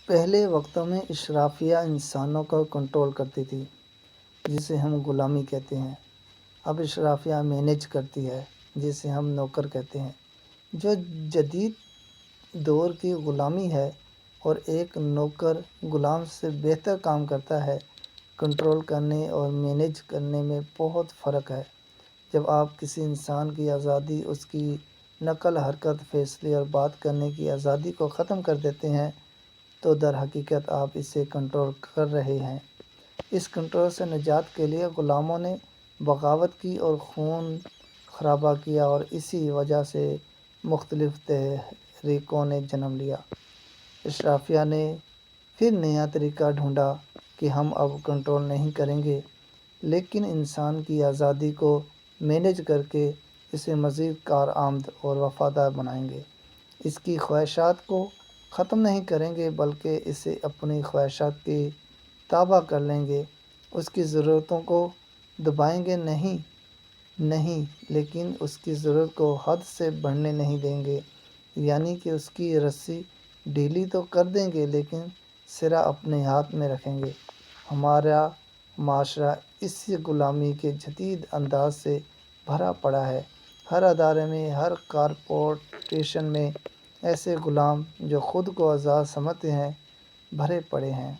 پہلے وقتوں میں اشرافیہ انسانوں کو کنٹرول کرتی تھی، جسے ہم غلامی کہتے ہیں۔ اب اشرافیہ مینیج کرتی ہے، جسے ہم نوکر کہتے ہیں۔ جو جدید دور کی غلامی ہے اور ایک نوکر غلام سے بہتر کام کرتا ہے۔ کنٹرول کرنے اور مینیج کرنے میں بہت فرق ہے۔ جب آپ کسی انسان کی آزادی، اس کی نقل حرکت، فیصلے اور بات کرنے کی آزادی کو ختم کر دیتے ہیں تو در حقیقت آپ اسے کنٹرول کر رہے ہیں۔ اس کنٹرول سے نجات کے لیے غلاموں نے بغاوت کی اور خون خرابہ کیا، اور اسی وجہ سے مختلف تحریکوں نے جنم لیا۔ اشرافیہ نے پھر نیا طریقہ ڈھونڈا کہ ہم اب کنٹرول نہیں کریں گے، لیکن انسان کی آزادی کو مینیج کر کے اسے مزید کارآمد اور وفادار بنائیں گے۔ اس کی خواہشات کو ختم نہیں کریں گے، بلکہ اسے اپنی خواہشات کی تابع کر لیں گے۔ اس کی ضرورتوں کو دبائیں گے نہیں، لیکن اس کی ضرورت کو حد سے بڑھنے نہیں دیں گے۔ یعنی کہ اس کی رسی ڈھیلی تو کر دیں گے، لیکن سرا اپنے ہاتھ میں رکھیں گے۔ ہمارا معاشرہ اسی غلامی کے جدید انداز سے بھرا پڑا ہے۔ ہر ادارے میں، ہر کارپوریشن میں ایسے غلام جو خود کو آزاد سمجھتے ہیں بھرے پڑے ہیں۔